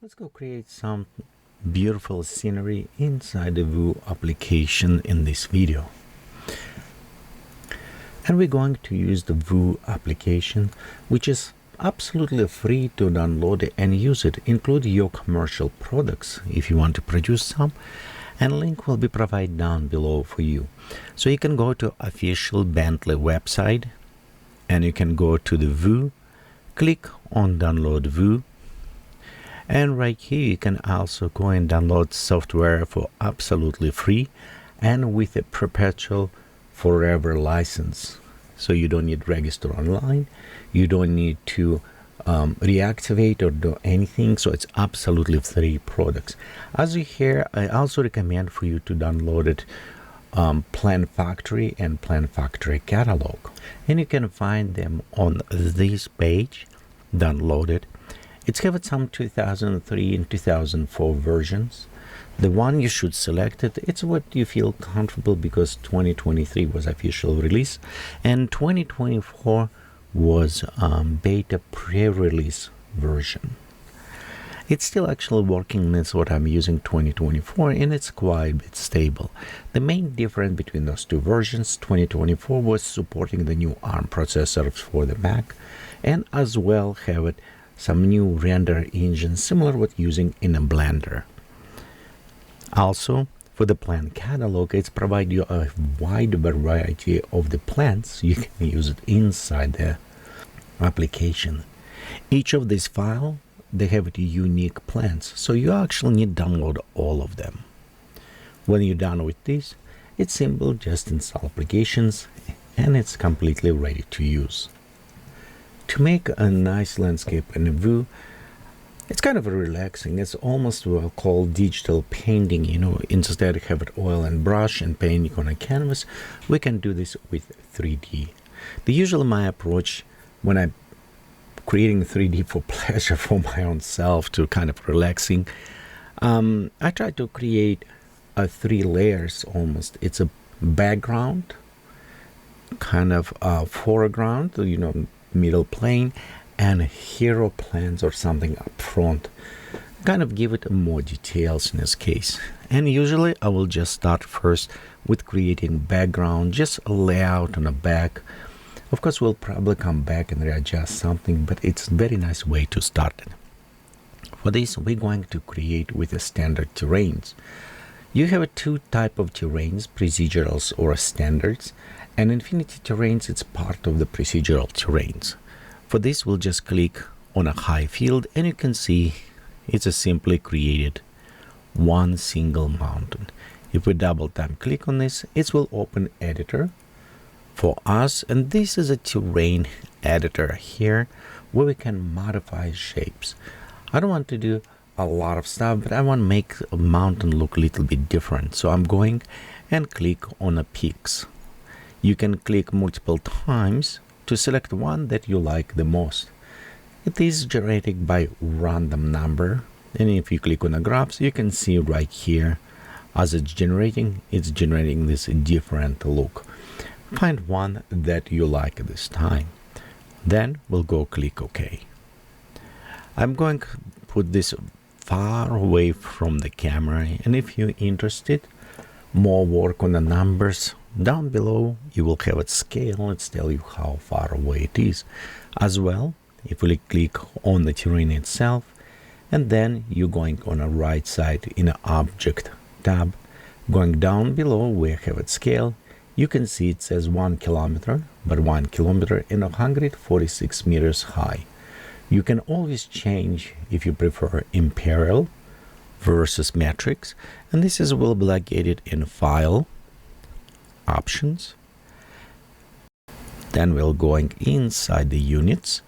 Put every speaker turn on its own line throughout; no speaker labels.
Let's go create some beautiful scenery inside the Vue application in this video. And we're going to use the Vue application, which is absolutely free to download and use it. Include your commercial products if you want to produce some, and link will be provided down below for you. So you can go to official Bentley website and you can go to the Vue, click on download Vue. And right here, you can also go and download software for absolutely free and with a perpetual forever license. So you don't need to register online. You don't need to reactivate or do anything. So it's absolutely free products. As you hear, I also recommend for you to download it Plan Factory and Plan Factory catalog. And you can find them on this page, download it. It's got some 2003 and 2004 versions. The one you should select it's what you feel comfortable, because 2023 was official release and 2024 was beta pre-release version. It's still actually working. That's what I'm using 2024, and it's quite a bit stable. The main difference between those two versions, 2024 was supporting the new ARM processors for the Mac, and as well have it some new render engine similar to what using in a Blender. Also, for the plan catalog, it's provide you a wide variety of the plans. You can use it inside the application. Each of these files, they have unique plans, so you actually need to download all of them. When you're done with this, it's simple, just install applications and it's completely ready to use. To make a nice landscape in a Vue, it's kind of relaxing. It's almost what I call digital painting. Instead of have it oil and brush and painting on a canvas, we can do this with 3D. Usually my approach when I'm creating 3D for pleasure for my own self, to kind of relaxing, I try to create 3 layers almost. It's a background, kind of foreground, middle plane, and hero plans or something up front. Kind of give it more details in this case. And usually I will just start first with creating background, just a layout on the back. Of course, we'll probably come back and readjust something, but it's a very nice way to start it. For this, we're going to create with the standard terrains. You have 2 types of terrains, procedurals or standards, and infinity terrains, it's part of the procedural terrains. For this, we'll just click on a high field and you can see it's a simply created one single mountain. If we double tap click on this, it will open editor for us, and this is a terrain editor here where we can modify shapes. I don't want to do a lot of stuff, but I want to make a mountain look a little bit different. So I'm going and click on a peaks. You can click multiple times to select one that you like the most. It is generated by random number, and if you click on the graphs, you can see right here as it's generating this different look. Find one that you like this time. Then we'll go click OK. I'm going to put this far away from the camera, and if you're interested more work on the numbers, down below you will have it scale. Let's tell you how far away it is. As well, if we click on the terrain itself, and then you're going on the right side in the object tab, going down below we have it scale. You can see it says 1 kilometer, but 1 kilometer and 146 meters high. You can always change if you prefer imperial versus metrics, and this will be located in file options. Then we'll going inside the units,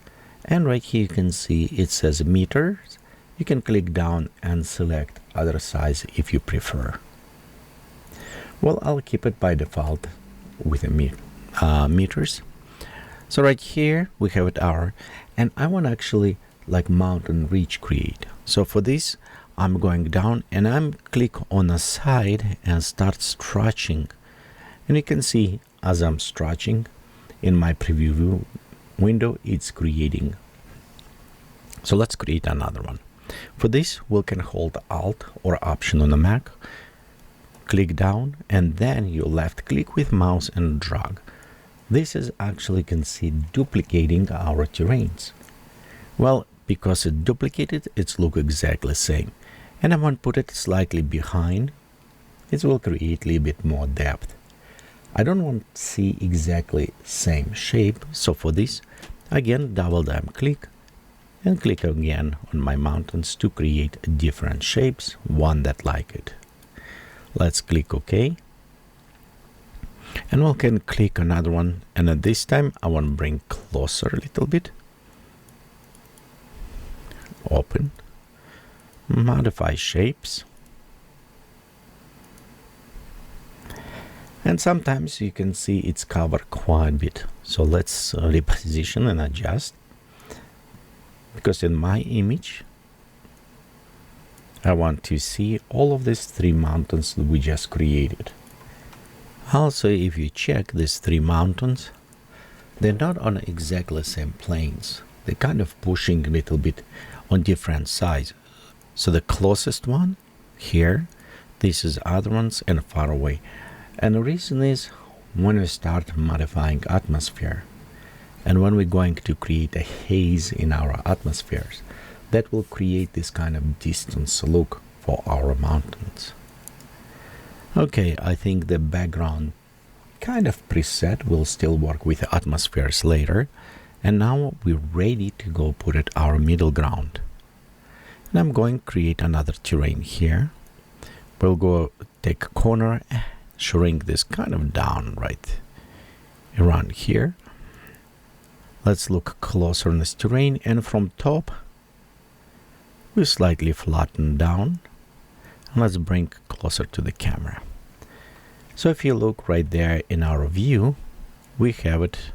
and right here you can see it says meters. You can click down and select other size if you prefer. Well, I'll keep it by default with the meters. So right here we have it hour, and I want to actually like mountain ridge create. So for this, I'm going down and I'm click on the side and start stretching, and you can see as I'm stretching in my preview window, it's creating. So let's create another one. For this, we can hold Alt or Option on the Mac, click down, and then you left click with mouse and drag. This is actually, you can see, duplicating our terrains. Well, because it's duplicated, it's look exactly the same. And I want to put it slightly behind. It will create a little bit more depth. I don't want to see exactly same shape, so for this, again, double click and click again on my mountains to create different shapes, one that like it. Let's click OK. And we can click another one, and at this time I want to bring closer a little bit. Open, modify shapes. And sometimes you can see it's covered quite a bit. So let's reposition and adjust. Because in my image, I want to see all of these three mountains that we just created. Also, if you check these three mountains, they're not on exactly the same planes. They're kind of pushing a little bit on different sides. So the closest one here, this is other ones, and far away. And the reason is when we start modifying atmosphere and when we're going to create a haze in our atmospheres, that will create this kind of distance look for our mountains. Okay, I think the background kind of preset will still work with the atmospheres later. And now we're ready to go put it our middle ground. And I'm going to create another terrain here. We'll go take a corner, shrink this kind of down right around here. Let's look closer on this terrain, and from top we slightly flatten down, and let's bring closer to the camera. So if you look right there in our view, we have it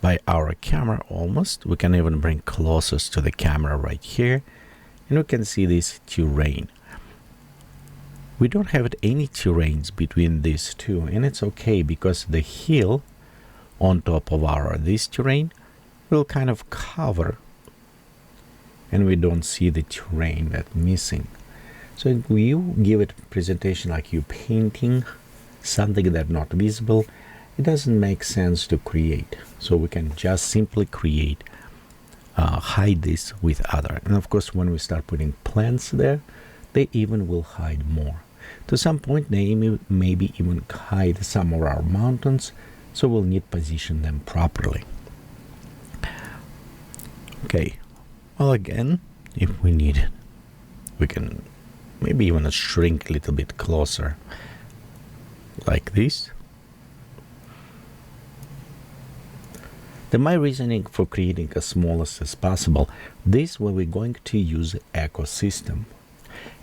by our camera almost. We can even bring closest to the camera right here, and we can see this terrain. We don't have any terrains between these two, and it's okay because the hill on top of this terrain will kind of cover, and we don't see the terrain that's missing. So if you give it a presentation like you painting something that's not visible, it doesn't make sense to create. So we can just simply create, hide this with other. And of course, when we start putting plants there, they even will hide more. To some point, they maybe even hide some of our mountains, so we'll need to position them properly. Okay, well, again, if we need it, we can maybe even shrink a little bit closer, like this. Then my reasoning for creating as smallest as possible, this way we're going to use ecosystem.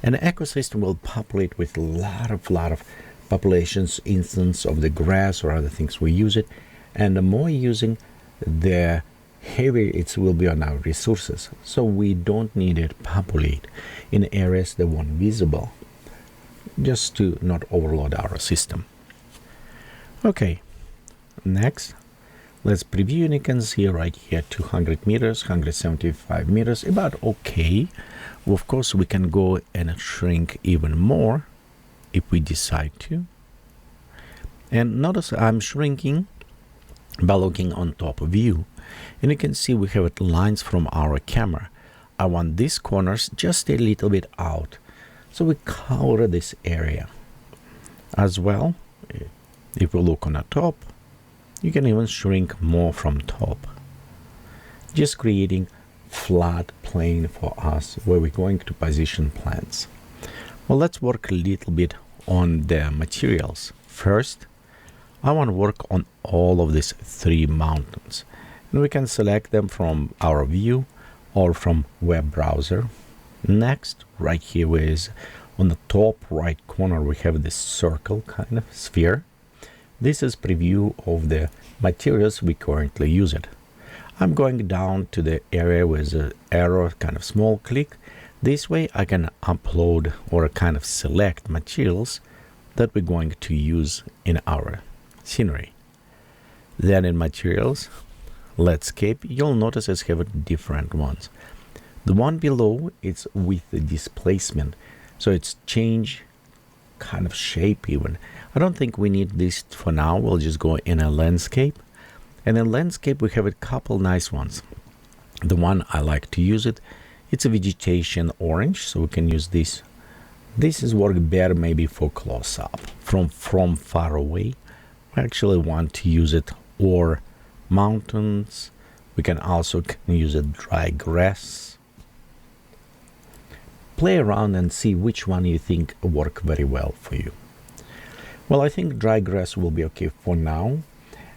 And the ecosystem will populate with a lot of populations, instance of the grass or other things we use it. And the more using, the heavier it will be on our resources. So we don't need it populate in areas that weren't visible, just to not overload our system. Okay, next, let's preview, and you can see right here 200 meters, 175 meters, about okay. Of course, we can go and shrink even more if we decide to. And notice I'm shrinking by looking on top view, and you can see we have lines from our camera. I want these corners just a little bit out, so we cover this area as well. If we look on the top, you can even shrink more from top, just creating flat plane for us where we're going to position plants. Well, let's work a little bit on the materials. First, I want to work on all of these three mountains, and we can select them from our view or from web browser. Next, right here is on the top right corner, we have this circle kind of sphere. This is preview of the materials we currently use it. I'm going down to the area with the arrow, kind of small click. This way I can upload or kind of select materials that we're going to use in our scenery. Then in materials, landscape, you'll notice I have different ones. The one below, it's with the displacement. So it's change kind of shape even. I don't think we need this for now. We'll just go in a landscape. And in landscape, we have a couple nice ones. The one I like to use it's a vegetation orange, so we can use this. This is work better maybe for close up. From far away, we actually want to use it, or mountains. We can also use it dry grass. Play around and see which one you think work very well for you. Well, I think dry grass will be okay for now,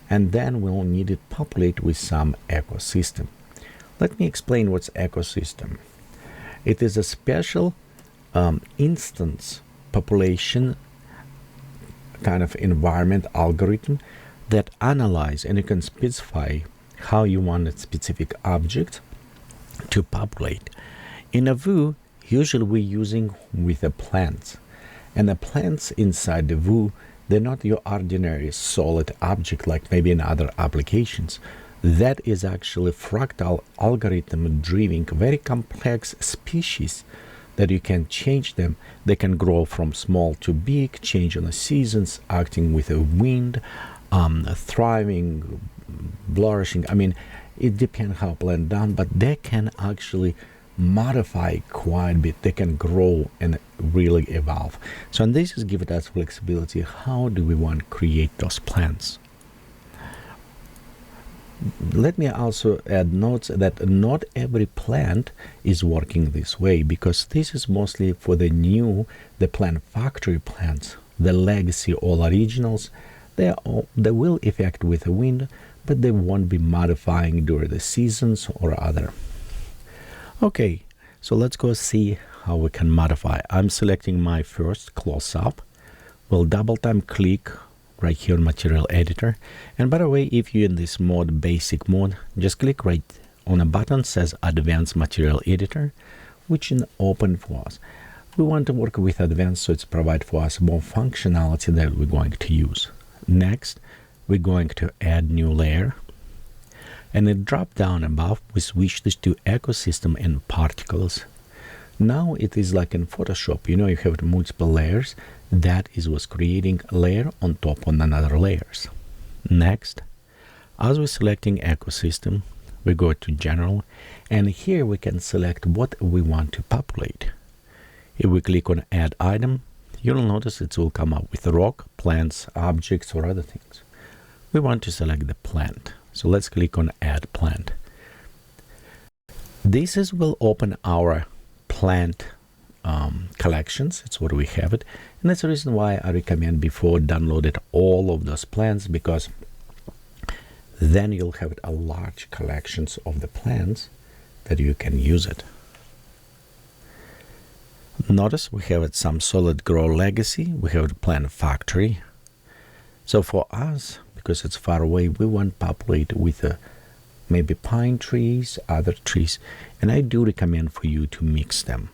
and then we'll need it populate with some ecosystem. Let me explain what's ecosystem. It is a special instance population kind of environment algorithm that analyze, and you can specify how you want a specific object to populate. In a view, usually we're using with the plants, and the plants inside the view, they're not your ordinary solid object like maybe in other applications. That is actually fractal algorithm driven very complex species that you can change them. They can grow from small to big, change on the seasons, acting with the wind, thriving, flourishing. I mean, it depends how plant done, but they can actually modify quite a bit. They can grow and really evolve. So, and this is giving us flexibility. How do we want to create those plants? Let me also add notes that not every plant is working this way, because this is mostly for the plant factory plants, the legacy all originals. They will affect with the wind, but they won't be modifying during the seasons or other. Okay, so let's go see how we can modify. I'm selecting my first close-up. We'll double-time click right here on material editor. And by the way, if you're in this mode, basic mode, just click right on a button says advanced material editor, which is open for us. We want to work with advanced, so it's provide for us more functionality that we're going to use. Next, we're going to add new layer, and it drop down above we switch this to ecosystem and particles. Now it is like in Photoshop, you have multiple layers. That is what's creating a layer on top on another layers. Next, as we're selecting ecosystem, we go to general, and here we can select what we want to populate. If we click on add item, you'll notice it will come up with rock, plants, objects, or other things. We want to select the plant, so let's click on add plant. This will open our plant collections. It's what we have it, and that's the reason why I recommend before downloaded all of those plants, because then you'll have a large collections of the plants that you can use it. Notice we have some solid grow legacy, we have the plant factory. So for us, because it's far away, we want to populate with maybe pine trees, other trees, and I do recommend for you to mix them.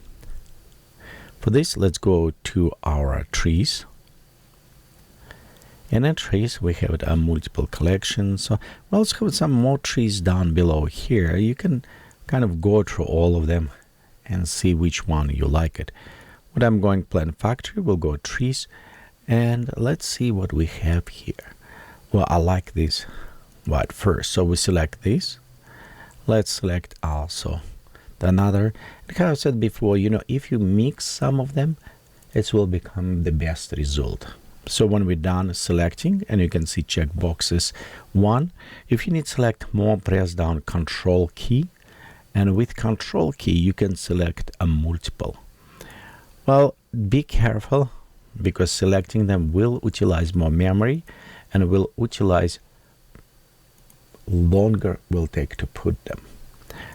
For this, let's go to our trees. And in trees, we have multiple collections. So we also have some more trees down below here. You can kind of go through all of them and see which one you like it. What I'm going plant factory, we'll go trees, and let's see what we have here. Well, I like this one first, so we select this. Let's select also another. Like I said before, if you mix some of them, it will become the best result. So when we're done selecting, and you can see check boxes. One, if you need to select more, press down Control key, and with Control key you can select a multiple. Well, be careful, because selecting them will utilize more memory and will utilize longer will take to put them.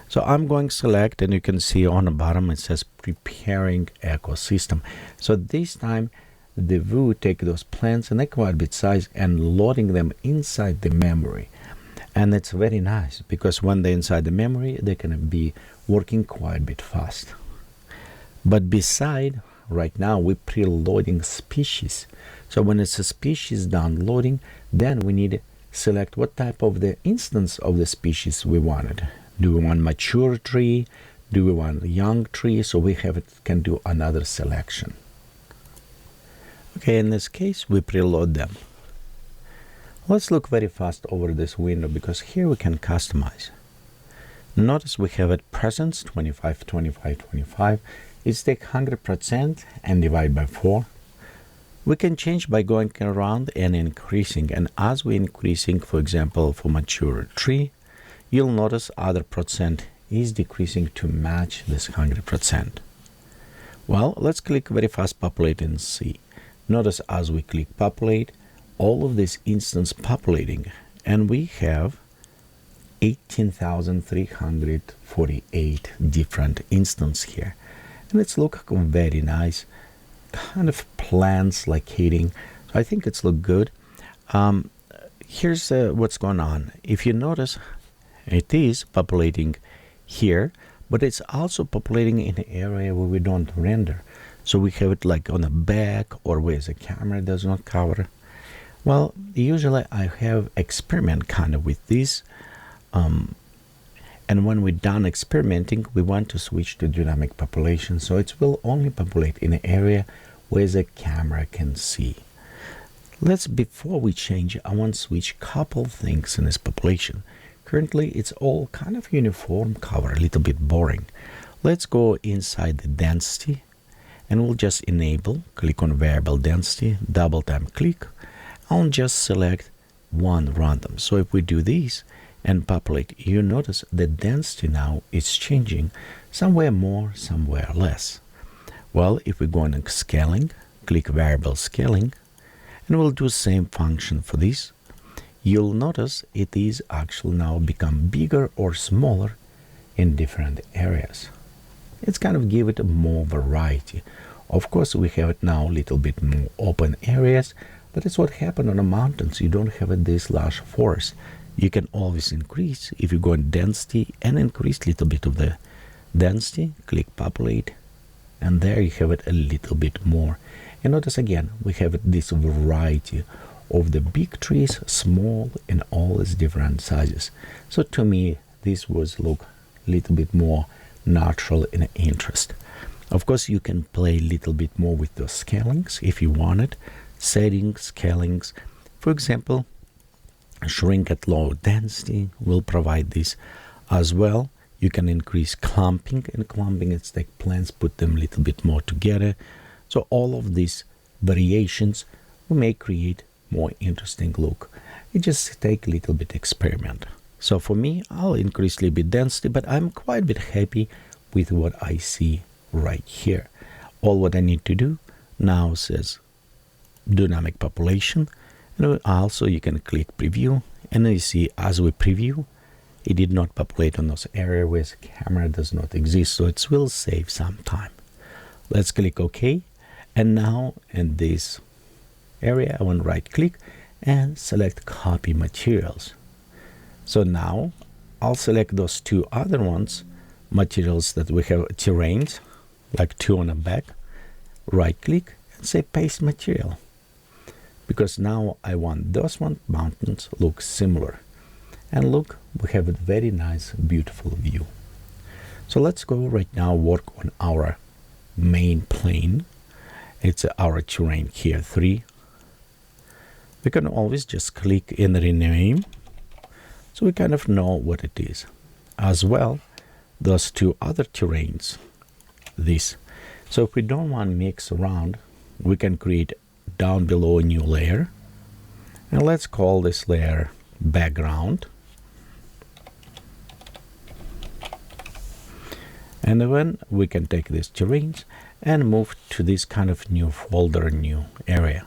So I'm going to select, and you can see on the bottom it says preparing ecosystem. So this time the view take those plants and quite a bit size and loading them inside the memory. And it's very nice, because when they're inside the memory, they can be working quite a bit fast. But beside, right now we're preloading species. So when it's a species downloading, then we need to select what type of the instance of the species we wanted. Do we want mature tree? Do we want young trees, so we can do another selection. Okay, in this case, we preload them. Let's look very fast over this window, because here we can customize. Notice we have it presence 25, 25, 25. It's take 100% and divide by 4. We can change by going around and increasing. And as we're increasing, for example, for mature tree, you'll notice other percent is decreasing to match this 100%. Well, let's click very fast populate and see. Notice as we click populate, all of this instance populating, and we have 18,348 different instances here. And it's look very nice, kind of plants like heating. So I think it's look good. Here's what's going on. If you notice, it is populating here, but it's also populating in an area where we don't render. So we have it like on the back or where the camera does not cover. Well, usually I have experiment kind of with this. And when we're done experimenting, we want to switch to dynamic population. So it will only populate in an area where the camera can see. Before we change, I want to switch couple things in this population. Currently, it's all kind of uniform cover, a little bit boring. Let's go inside the density, and we'll just enable, click on variable density, double time click. I'll just select one random. So if we do this and populate, you notice the density now is changing, somewhere more, somewhere less. Well, if we go on scaling, click variable scaling, and we'll do same function for this. You'll notice it is actually now become bigger or smaller in different areas. It's kind of give it more variety. Of course, we have it now a little bit more open areas, but it's what happened on the mountains. You don't have this large forest. You can always increase if you go in density and increase a little bit of the density, click populate, and there you have it a little bit more. And notice again, we have this variety of the big trees, small, and all its different sizes. So to me, this was look a little bit more natural and interest. Of course, you can play a little bit more with the scalings if you want it. Settings, scalings. For example, shrink at low density will provide this as well. You can increase clumping, and clumping it's like plants, put them a little bit more together. So all of these variations may create more interesting look. It just take a little bit experiment. So for me, I'll increase a little bit density, but I'm quite a bit happy with what I see right here. All what I need to do now says dynamic population, and also you can click preview, and you see as we preview, it did not populate on those areas where the camera does not exist, so it will save some time. Let's click OK, and now in this area, I want to right click and select copy materials. So now I'll select those two other ones, materials that we have terrains, like two on the back, right click and say paste material. Because now I want those one mountains look similar. And look, we have a very nice, beautiful view. So let's go right now work on our main plane. It's our terrain here, 3. We can always just click in rename, so we kind of know what it is. As well, those two other terrains, this. So if we don't want to mix around, we can create down below a new layer. And let's call this layer background. And then we can take these terrains and move to this kind of new folder, new area.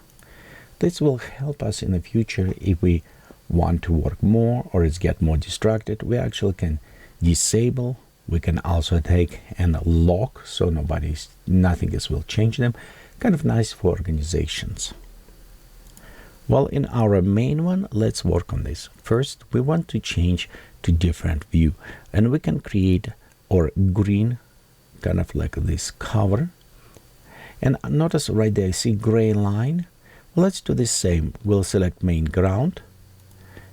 This will help us in the future if we want to work more or it's get more distracted. We actually can disable. We can also take and lock, so nothing else will change them. Kind of nice for organizations. Well, in our main one, let's work on this. First, we want to change to different view, and we can create or green, kind of like this cover. And notice right there, see gray line. Let's do the same. We'll select main ground,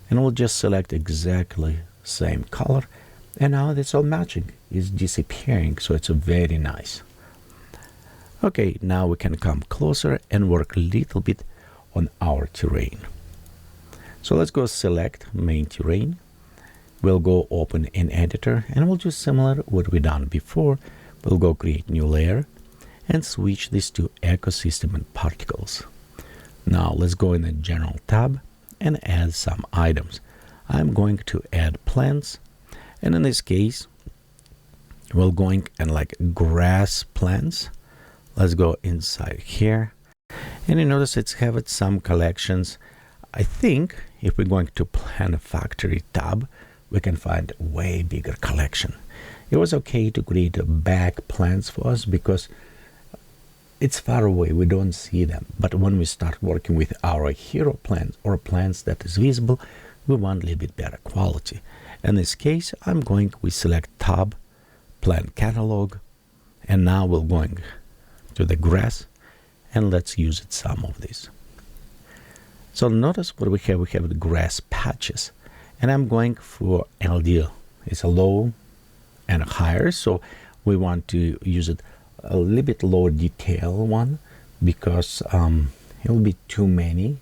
and we'll just select exactly same color. And now it's all matching. is disappearing, so it's very nice. Okay, now we can come closer and work a little bit on our terrain. So let's go select main terrain. We'll go open an editor and we'll do similar what we done before. We'll go create new layer and switch this to ecosystem and particles. Now let's go in the general tab and add some items. I'm going to add plants, and in this case we're going and like grass plants. Let's go inside here, and you notice it's have some collections. I think if we're going to plant factory tab, we can find a way bigger collection. It was okay to create back plants for us because it's far away, we don't see them. But when we start working with our hero plants or plants that is visible, we want a little bit better quality. In this case, we select tab, plant catalog, and now we're going to the grass, and let's use it some of these. So notice what we have the grass patches, and I'm going for LD. It's a low and a higher, so we want to use it a little bit lower detail one because it will be too many.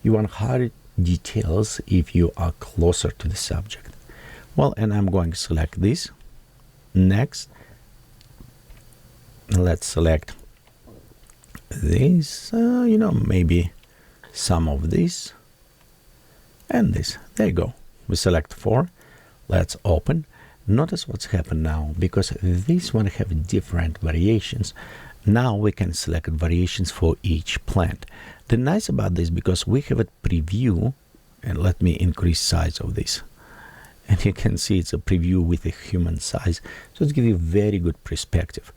You want higher details if you are closer to the subject. Well, and I'm going to select this. Next, let's select this, maybe some of this and this. There you go. We select 4. Let's open. Notice what's happened now, because this one have different variations. Now we can select variations for each plant. The nice about this, because we have a preview, and let me increase size of this, and you can see it's a preview with a human size, so it gives you very good perspective.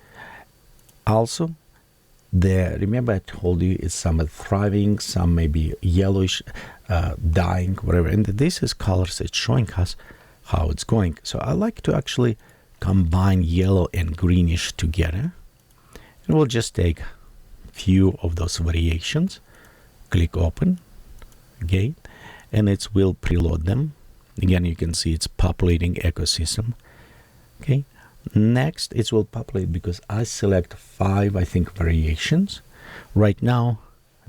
Also, remember I told you it's some thriving, some maybe yellowish, dying, whatever, and this is colors it's showing us how it's going. So I like to actually combine yellow and greenish together, and we'll just take a few of those variations, click open again, and it will preload them. Again, you can see it's populating ecosystem. Okay, next it will populate because I select 5, I think, variations. Right now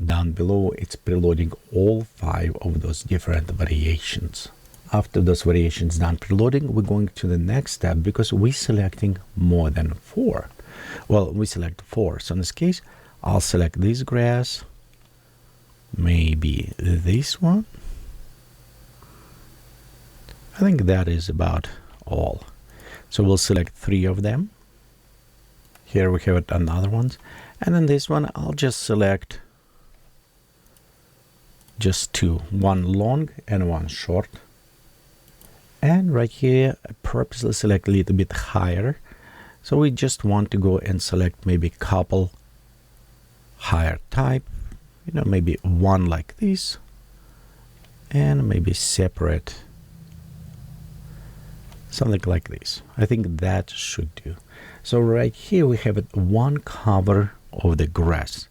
down below it's preloading all 5 of those different variations. After those variations done preloading, we're going to the next step because we're selecting more than 4. Well, we select 4. So in this case, I'll select this grass, maybe this one. I think that is about all. So we'll select 3 of them. Here we have another one. And then this one, I'll just select just 2. One long and one short. And right here, I purposely select a little bit higher. So we just want to go and select maybe a couple higher type, maybe one like this, and maybe separate, something like this. I think that should do. So right here we have one cover of the grass.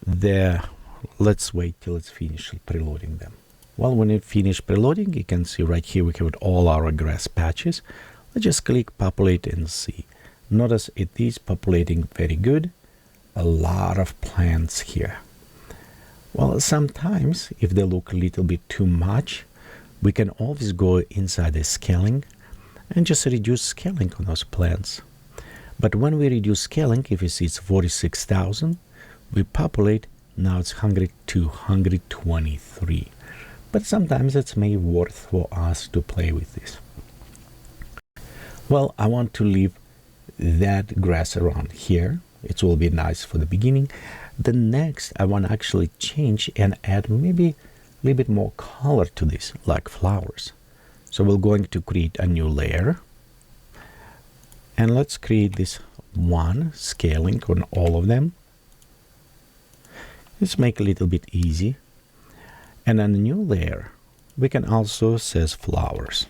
Let's wait till it's finished preloading them. Well, when it finished preloading, you can see right here we have all our grass patches. Let's just click populate and see. Notice it is populating very good. A lot of plants here. Well, sometimes if they look a little bit too much, we can always go inside the scaling and just reduce scaling on those plants. But when we reduce scaling, if you see it's 46,000, we populate, now it's 100 to 123. But sometimes it's maybe worth for us to play with this. Well, I want to leave that grass around here. It will be nice for the beginning. The next, I want to actually change and add maybe a little bit more color to this, like flowers. So we're going to create a new layer. And let's create this one, scaling on all of them. Let's make it a little bit easy. And on a new layer, we can also say flowers.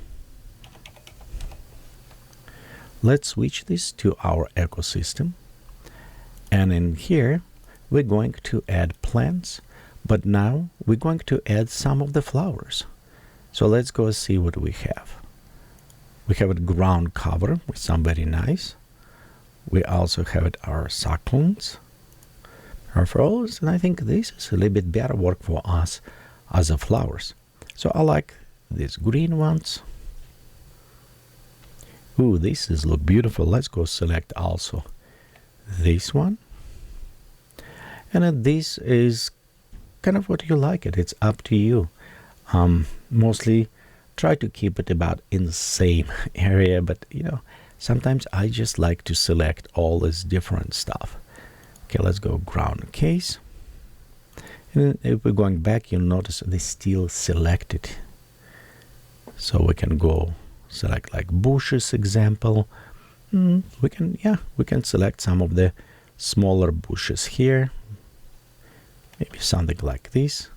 Let's switch this to our ecosystem. And in here, we're going to add plants, but now we're going to add some of the flowers. So let's go see what we have. We have a ground cover with some very nice. We also have it our succulents, peripherals, and I think this is a little bit better work for us as the flowers. So I like these green ones. Ooh, this is look beautiful. Let's go select also this one. And this is kind of what you like it. It's up to you. Mostly try to keep it about in the same area, but you know, sometimes I just like to select all this different stuff. Okay, let's go ground case. And if we're going back, you'll notice they still selected. So we can go select like bushes example. We can select some of the smaller bushes here. Maybe something like this.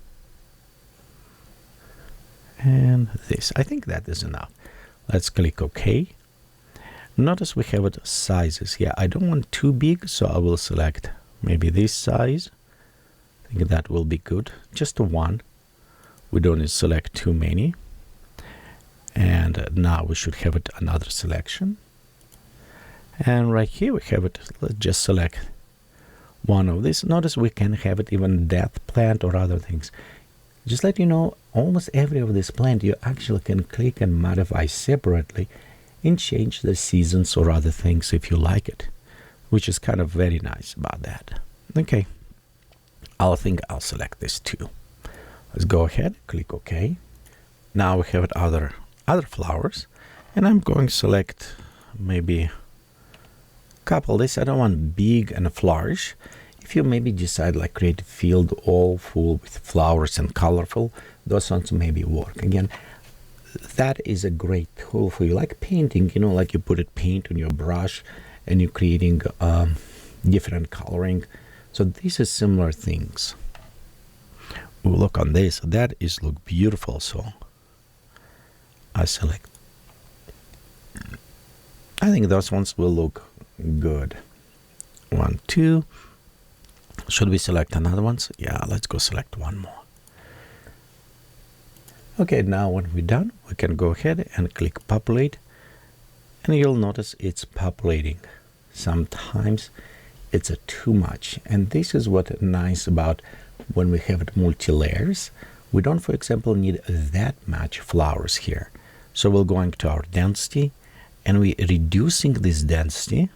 And this. I think that is enough. Let's click OK. Notice we have it sizes here. I don't want too big, so I will select maybe this size. I think that will be good. Just one. We don't need to select too many. And now we should have it another selection. And right here we have it. Let's just select one of these. Notice we can have it even death plant or other things. Just let you know, almost every of this plant you actually can click and modify separately and change the seasons or other things if you like it, which is kind of very nice about that. Okay, I think I'll select this too. Let's go ahead, click OK. Now we have other flowers, and I'm going to select maybe a couple of this. I don't want big and flourish. If you maybe decide like create a field all full with flowers and colorful, those ones maybe work. Again, that is a great tool for you, like painting, you know, like you put it paint on your brush and you're creating different coloring. So this is similar things. We'll look on this. That is look beautiful. So I select. I think those ones will look good. 1, 2. Should we select another ones? Yeah, let's go select one more. Okay, now when we're done, we can go ahead and click populate, and you'll notice it's populating. Sometimes it's too much, and this is what nice about when we have it multi-layers. We don't, for example, need that much flowers here. So we're going to our density, and we're reducing this density,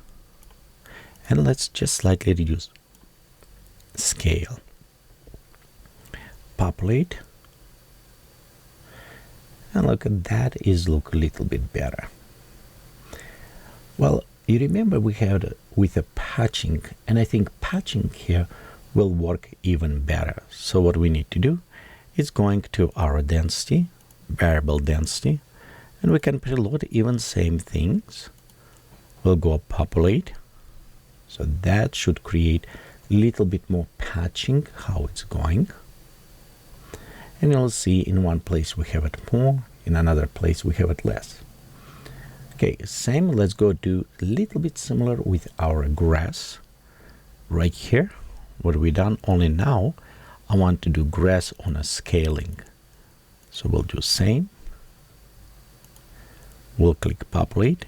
and let's just slightly reduce scale. Populate. And look at that is look a little bit better. Well, you remember we had with a patching, and I think patching here will work even better. So what we need to do is going to our density, variable density, and we can preload even same things. We'll go populate. So that should create a little bit more patching how it's going. And you'll see in one place we have it more, in another place we have it less. Okay, same, let's go do a little bit similar with our grass. Right here, what we done, only now I want to do grass on a scaling. So we'll do same. We'll click populate.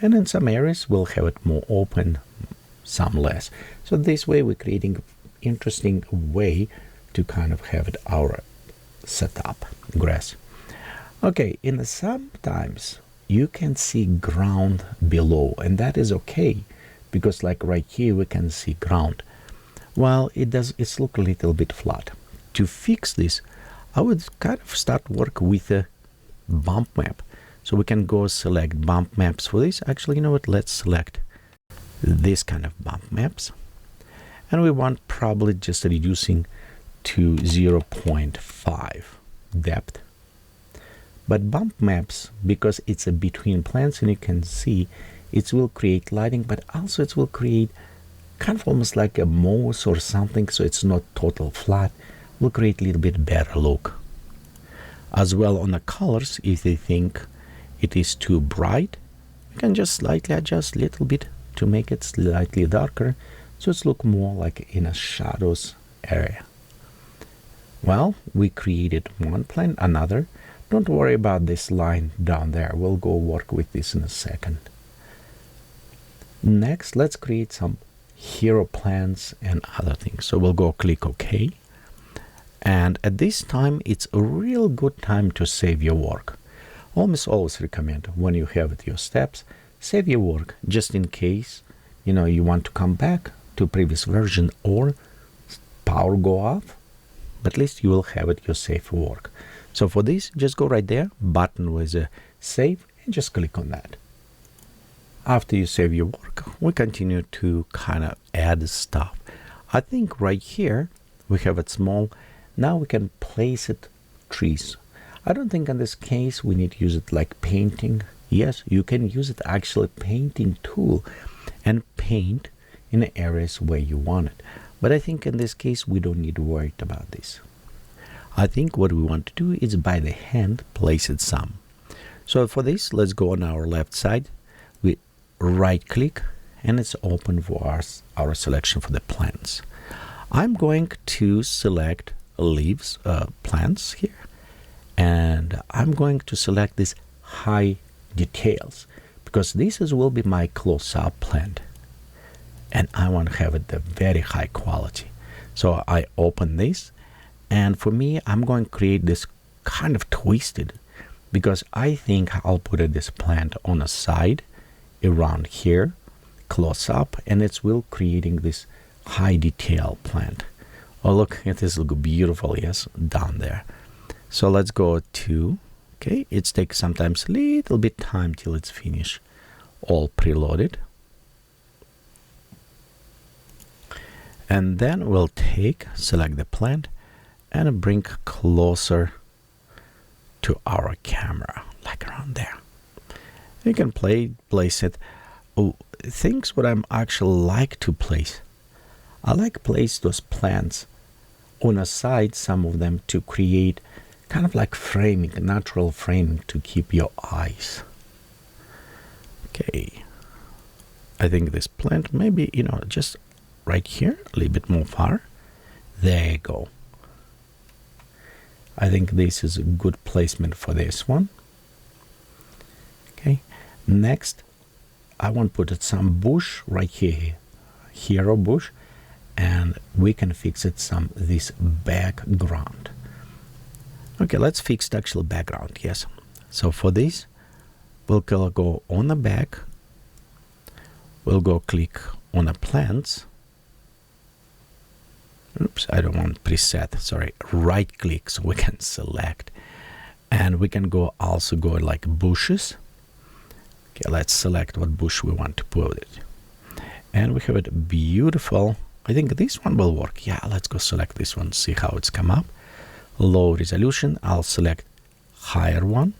And in some areas we'll have it more open, some less. So this way we're creating an interesting way to kind of have it our setup grass. Okay, in the sometimes you can see ground below, and that is okay because like right here we can see ground. Well, it's look a little bit flat. To fix this, I would kind of start work with a bump map. So we can go select bump maps for this. Actually, you know what? Let's select this kind of bump maps. And we want probably just reducing to 0.5 depth. But bump maps, because it's a between plants and you can see, it will create lighting, but also it will create kind of almost like a moss or something, so it's not total flat. Will create a little bit better look. As well on the colors, if they think it is too bright, you can just slightly adjust a little bit to make it slightly darker, so it's look more like in a shadows area. Well, we created one plant, another, Don't worry about this line down there. We'll go work with this in a second. Next, let's create some hero plants and other things. So we'll go click OK. And at this time, it's a real good time to save your work. Always recommend when you have your steps, save your work just in case, you want to come back to previous version or power go off. But at least you will have your safe work. So for this, just go right there, button with a save, and just click on that. After you save your work, we continue to kind of add stuff. I think right here, we have it small. Now we can place it trees. I don't think in this case we need to use it like painting. Yes, you can use it actually painting tool and paint in the areas where you want it. But I think in this case, we don't need to worry about this. I think what we want to do is by the hand place it some. So for this, let's go on our left side. We right click and it's open for our selection for the plants. I'm going to select leaves, plants here. And I'm going to select this high details because this will be my close-up plant. And I want to have it the very high quality. So I open this, and for me, I'm going to create this kind of twisted because I think I'll put this plant on a side around here, close up, and it will creating this high detail plant. Oh, look at this, look beautiful, yes, down there. So let's go to, okay, it takes sometimes a little bit time till it's finished, all preloaded. And then we'll select the plant and bring closer to our camera, like around there. You can place it. Oh, things what I'm actually like to place. I like place those plants on a side, some of them to create kind of like framing, natural framing to keep your eyes. Okay. I think this plant maybe, just right here, a little bit more far. There you go. I think this is a good placement for this one. Okay. Next, I want to put some bush right here, hero bush, and we can fix it this background. Okay, let's fix the actual background. Yes. So for this, we'll go on the back. We'll go click on the plants. Oops, I don't want preset, sorry. Right click so we can select. And we can also go like bushes. Okay, let's select what bush we want to put it. And we have it beautiful. I think this one will work. Yeah, let's go select this one, see how it's come up. Low resolution, I'll select higher one.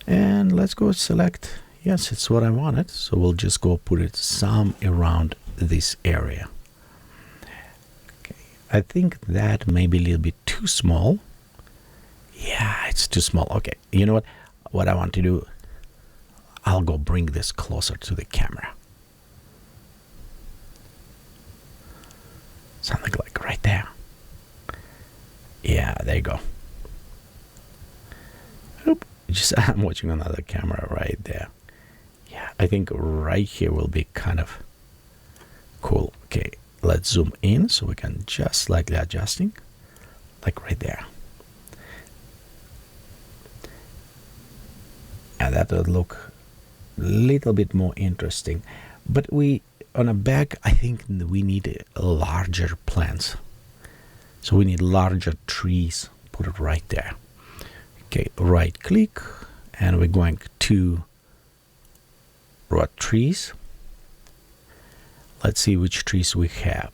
And let's go select, yes, it's what I wanted. So we'll just go put it some around this area. Okay, I think that may be a little bit too small. Yeah, it's too small. Okay, you know what I want to do, I'll go bring this closer to the camera. Something like right there. Yeah, there you go. Oop, I'm watching another camera right there. Yeah, I think right here will be kind of cool. Okay, let's zoom in so we can just slightly adjusting, like right there. And that would look a little bit more interesting. But on a back, I think we need larger plants. So we need larger trees, put it right there. Okay, right click, and we're going to what trees. Let's see which trees we have.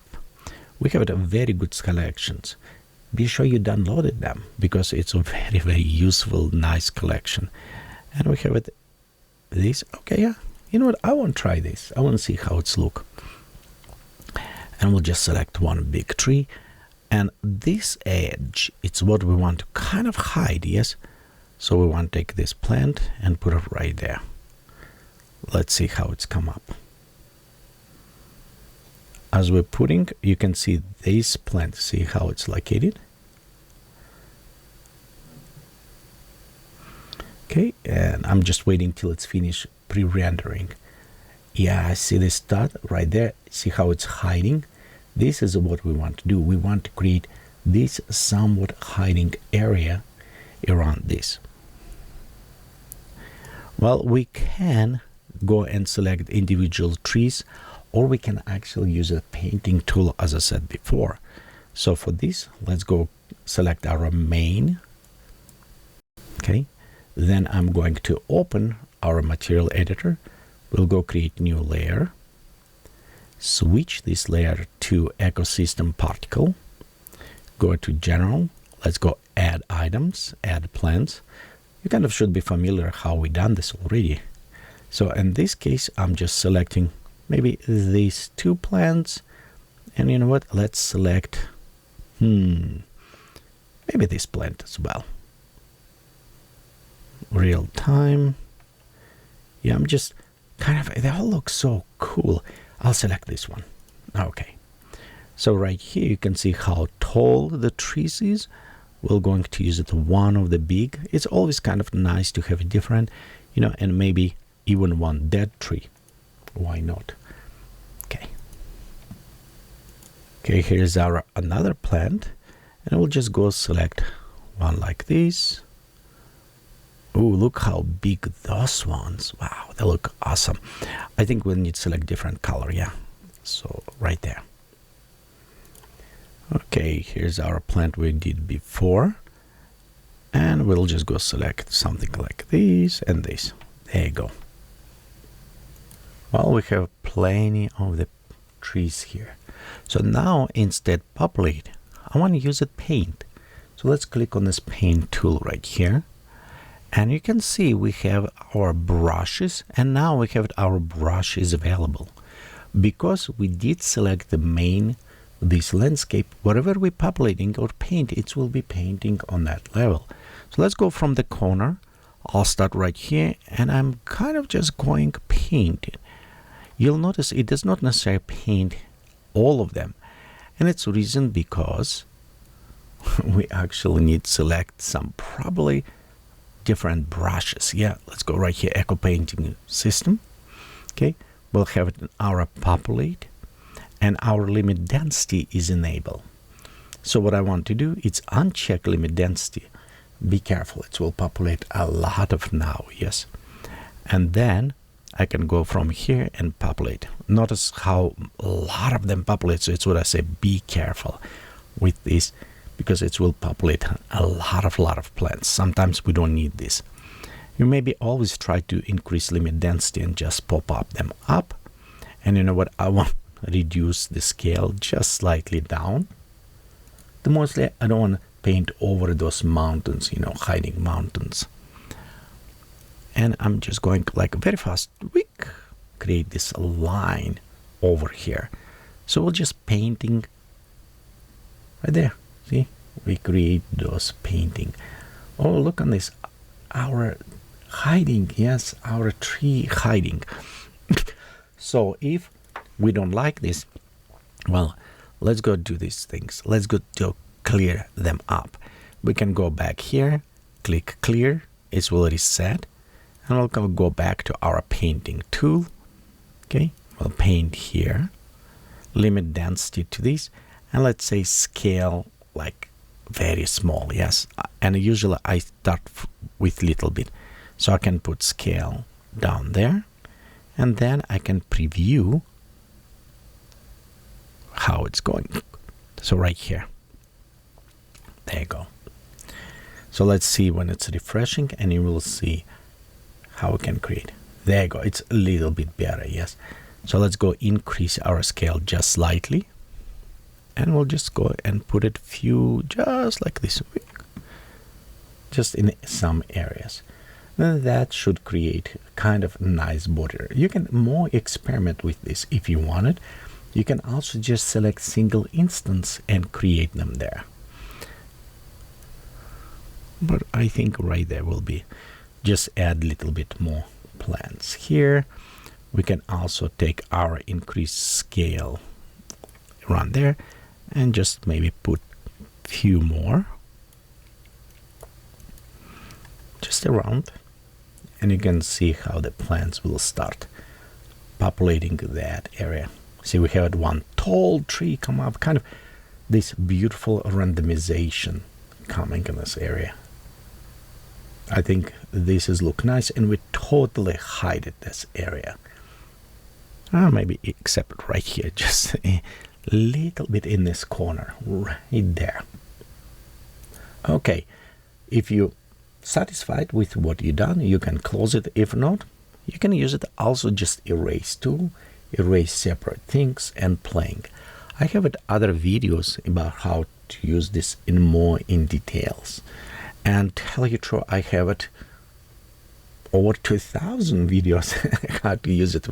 We have a very good collections. Be sure you downloaded them because it's a very, very useful, nice collection. And we have this. Okay, yeah. You know what? I want to try this. I want to see how it's look. And we'll just select one big tree. And this edge, it's what we want to kind of hide, yes? So we want to take this plant and put it right there. Let's see how it's come up. As we're putting, you can see this plant. See how it's located? Okay, and I'm just waiting till it's finished pre-rendering. Yeah, I see this dot right there. See how it's hiding? This is what we want to do. We want to create this somewhat hiding area around this. Well, we can go and select individual trees, or we can actually use a painting tool, as I said before. So for this, let's go select our main. Okay, then I'm going to open our material editor. We'll go create new layer, switch this layer to ecosystem particle, go to general, let's go add items, add plants. You kind of should be familiar how we done this already. So in this case, I'm just selecting maybe these two plants, and you know what, let's select maybe this plant as well. Real time. Yeah, I'm just kind of, they all look so cool. I'll select this one. Okay, so right here you can see how tall the trees is. We're going to use it one of the big. It's always kind of nice to have a different, you know, and maybe even one dead tree. Why not? Okay, here's our another plant, and we'll just go select one like this. Oh, look how big those ones. Wow, they look awesome. I think we'll need to select different color. Yeah, so right there. Okay, here's our plant we did before, and we'll just go select something like this and this. There you go. Well, we have plenty of the trees here. So now instead populate, I want to use a paint. So let's click on this paint tool right here. And you can see we have our brushes, and now we have our brushes available. Because we did select the main, this landscape, whatever we're populating or paint, it will be painting on that level. So let's go from the corner. I'll start right here, and I'm kind of just going paint. You'll notice it does not necessarily paint all of them. And it's reason because we actually need to select some probably different brushes. Yeah, let's go right here, echo painting system. Okay, we'll have it in our populate, and our limit density is enabled. So what I want to do is uncheck limit density. Be careful, it will populate a lot of now, yes. And then I can go from here and populate. Notice how a lot of them populate. So it's what I say, be careful with this, because it will populate a lot of plants. Sometimes we don't need this. You maybe always try to increase limit density and just pop up them up. And you know what? I want to reduce the scale just slightly down. The mostly I don't want to paint over those mountains, you know, hiding mountains. And I'm just going like very fast, create this line over here. So we're just painting right there. See, we create those painting. Oh, look on this, our hiding. Yes, our tree hiding. So if we don't like this, well, let's go do these things. Let's go to clear them up. We can go back here, click clear. It will reset, and we'll go back to our painting tool. Okay, we'll paint here, limit density to this, and let's say scale like very small. Yes, and usually I start with little bit, so I can put scale down there, and then I can preview how it's going. So right here, there you go. So let's see when it's refreshing, and you will see how we can create. There you go, it's a little bit better. Yes, so let's go increase our scale just slightly, and we'll just go and put it few just like this, just in some areas. Then that should create kind of nice border. You can more experiment with this if you want it. You can also just select single instance and create them there. But I think right there will be, just add a little bit more plants here. We can also take our increased scale around there and just maybe put few more just around. and you can see how the plants will start populating that area. See, we have one tall tree come up, kind of this beautiful randomization coming in this area. I think this is look nice, and we totally hide this area. Maybe except right here, just a little bit in this corner, right there. Okay, if you satisfied with what you done, you can close it. If not, you can use it also just erase tool, erase separate things and playing. I have other videos about how to use this in details, and tell you true, I have it over 2,000 videos how to use it.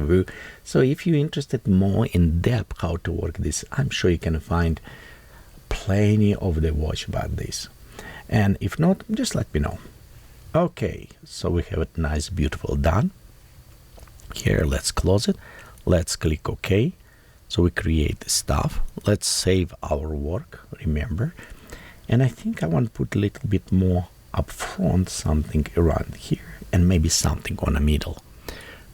So if you're interested more in depth how to work this, I'm sure you can find plenty of the watch about this. And if not, just let me know. Okay, so we have it nice, beautiful done. Here, let's close it. Let's click OK. So we create the stuff. Let's save our work, remember. And I think I want to put a little bit more up front, something around here, and maybe something on the middle.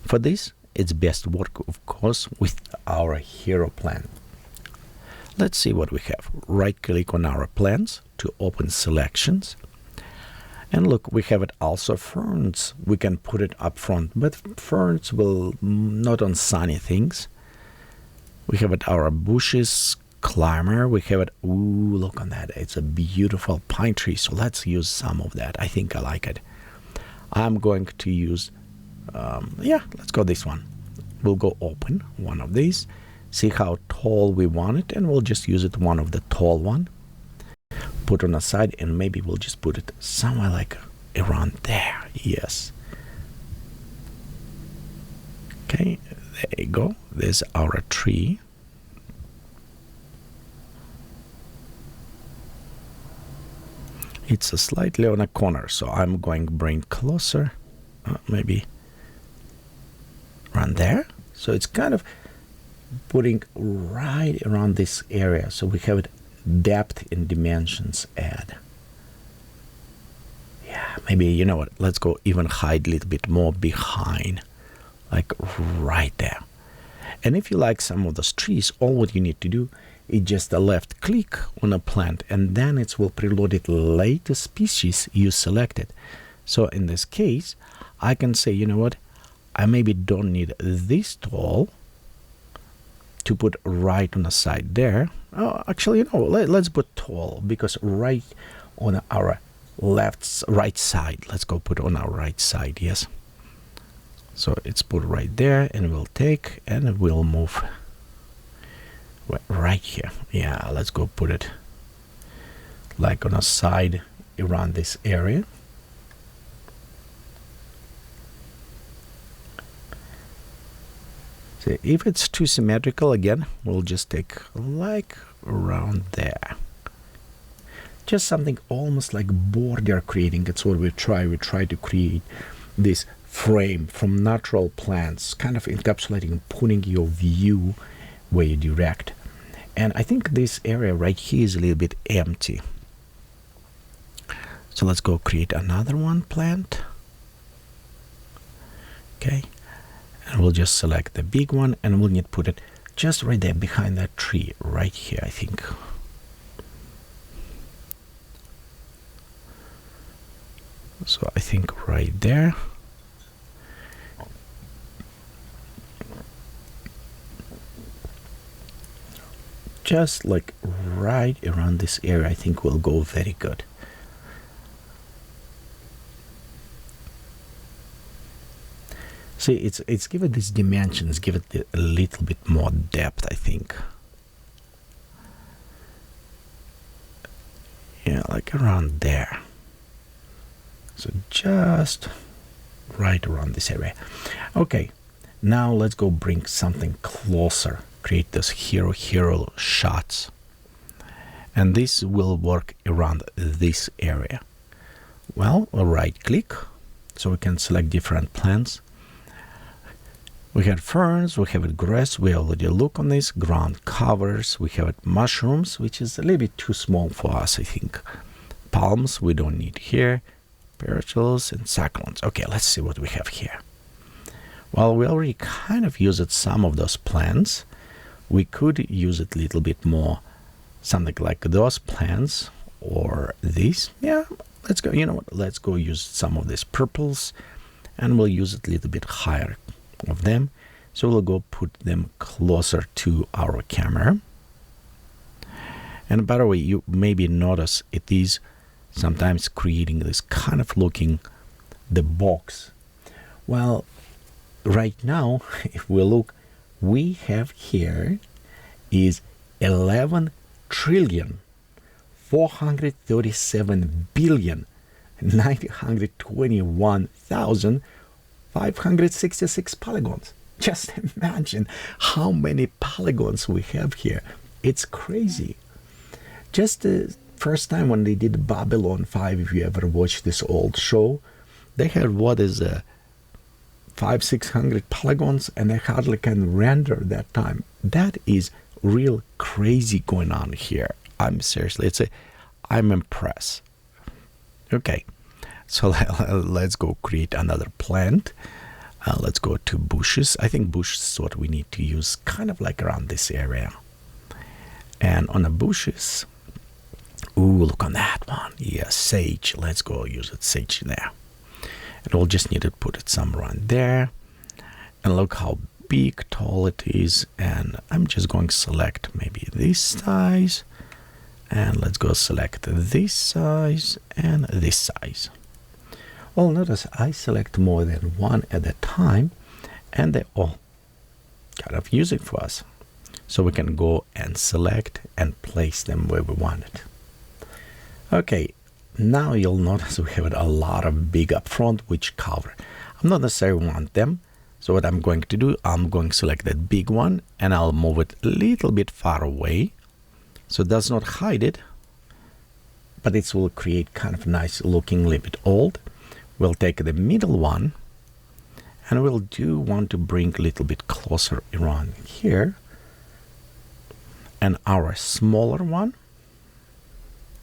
For this, it's best work, of course, with our hero plan. Let's see what we have. Right click on our plans to open selections. And look, we have it also ferns. We can put it up front, but ferns will not on sunny things. We have it our bushes, climber. We have it, ooh, look on that. It's a beautiful pine tree. So let's use some of that. I think I like it. I'm going to use, let's go this one. We'll go open one of these, see how tall we want it, and we'll just use it one of the tall one. Put on the side, and maybe we'll just put it somewhere like around there. Yes. Okay, there you go. There's our tree. It's slightly on a corner, so I'm going to bring closer, maybe around there. So it's kind of putting right around this area, so we have it depth and dimensions add. Yeah, maybe, you know what, let's go even hide a little bit more behind, like right there. And if you like some of those trees, all what you need to do is just a left click on a plant, and then it will preload it latest species you selected. So in this case, I can say, you know what, I maybe don't need this tall to put right on the side there. Oh, actually, you know, let's put tall, because right on our right side, let's go put on our right side. Yes, so it's put right there, and we'll take and we'll move right here. Yeah, let's go put it like on a side around this area. So if it's too symmetrical, again, we'll just take like around there. Just something almost like border creating. That's what we try. We try to create this frame from natural plants, kind of encapsulating, putting your view where you direct. And I think this area right here is a little bit empty. So let's go create another one plant. Okay. And we'll just select the big one, and we'll need to put it just right there behind that tree, right here, I think. So I think right there. Just like right around this area, I think will go very good. See, it's give it these dimensions, give it a little bit more depth, I think. Yeah, like around there. So just right around this area. Okay, now let's go bring something closer. Create those hero shots. And this will work around this area. Well, we'll right click, so we can select different plants. We have ferns, we have grass, we already look on this, ground covers, we have mushrooms, which is a little bit too small for us, I think. Palms, we don't need here. spirituals and sacraments. Okay, let's see what we have here. Well, we already kind of used some of those plants. We could use it a little bit more, something like those plants or these. Yeah, let's go, you know what, let's go use some of these purples, and we'll use it a little bit higher of them. So we'll go put them closer to our camera. And by the way, you maybe notice it is sometimes creating this kind of looking the box. Well, right now, if we look, we have here is 11 trillion 437 billion 921,566 polygons. Just imagine how many polygons we have here. It's crazy. Just the first time when they did Babylon 5, if you ever watched this old show, they had what is 500-600 polygons, and they hardly can render that time. That is real crazy going on here. I'm seriously, I'm impressed. Okay, so let's go create another plant. Let's go to bushes. I think bushes is what we need to use, kind of like around this area. And on the bushes, ooh, look on that one. Yeah, sage. Let's go use it, sage there. And we'll just need to put it somewhere around there. And look how big, tall it is. And I'm just going to select maybe this size. And let's go select this size and this size. Well, notice I select more than one at a time, and they all kind of use it for us. So we can go and select and place them where we want it. Okay, now you'll notice we have a lot of big up front, which cover. I'm not necessarily want them. So what I'm going to do, I'm going to select that big one, and I'll move it a little bit far away. So it does not hide it, but it will create kind of nice looking, a little bit old. We'll take the middle one, and we'll want to bring a little bit closer around here. And our smaller one,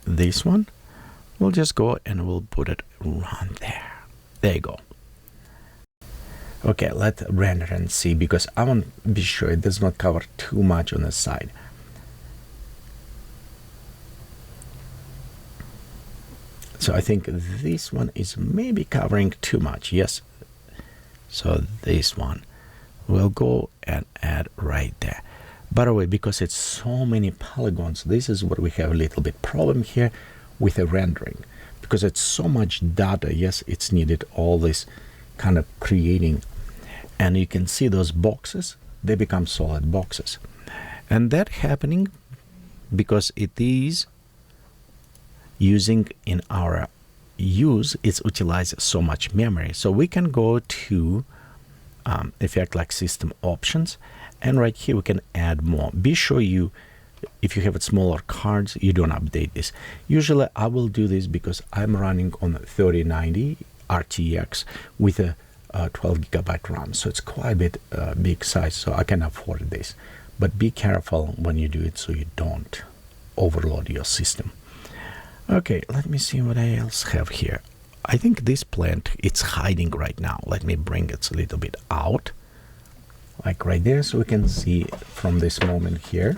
this one, we'll just go and we'll put it around there. There you go. Okay, let's render and see, because I want to be sure it does not cover too much on the side. So I think this one is maybe covering too much. Yes. So this one we'll go and add right there. By the way, because it's so many polygons, this is what we have a little bit problem here with the rendering. Because it's so much data, yes, it's needed all this kind of creating. And you can see those boxes, they become solid boxes. And that happening because it is using in our use, it's utilized so much memory. So we can go to effect like system options, and right here we can add more. Be sure you, if you have smaller cards, you don't update this. Usually I will do this because I'm running on 3090 RTX with a 12GB RAM, so it's quite a bit big size, so I can afford this. But be careful when you do it so you don't overload your system. Okay, let me see what I else have here. I think this plant, it's hiding right now. Let me bring it a little bit out, like right there, so we can see from this moment here.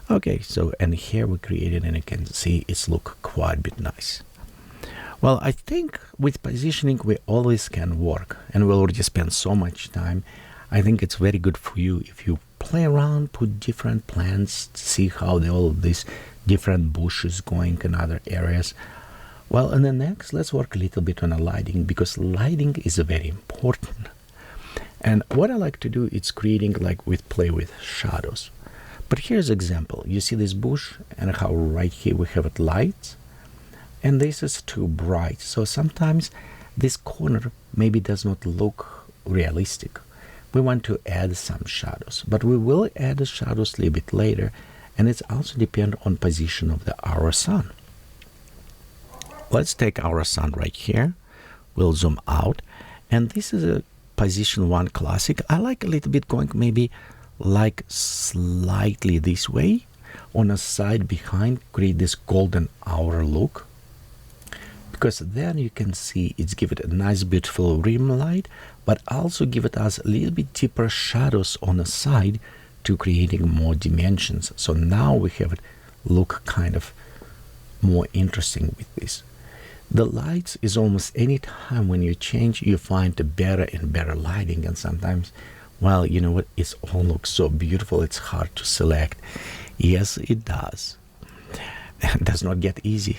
Okay, so and here we created, and you can see it's look quite a bit nice. Well, I think with positioning we always can work, and we already spent so much time. I think it's very good for you if you play around, put different plants, see how all these different bushes going in other areas. Well, and then next, let's work a little bit on the lighting, because lighting is very important. And what I like to do is creating like play with shadows. But here's an example. You see this bush and how right here we have it lights, and this is too bright. So sometimes this corner maybe does not look realistic. We want to add some shadows, but we will add the shadows a little bit later, and it's also depend on position of our sun. Let's take our sun right here. We'll zoom out, and this is a position 1 classic. I like a little bit going maybe like slightly this way on a side behind, create this golden hour look, because then you can see it's give it a nice beautiful rim light, but also give it us a little bit deeper shadows on the side to creating more dimensions. So now we have it look kind of more interesting with this. The lights is almost any time when you change, you find a better and better lighting, and sometimes, well, you know what, it all looks so beautiful, it's hard to select. Yes, it does. It does not get easy.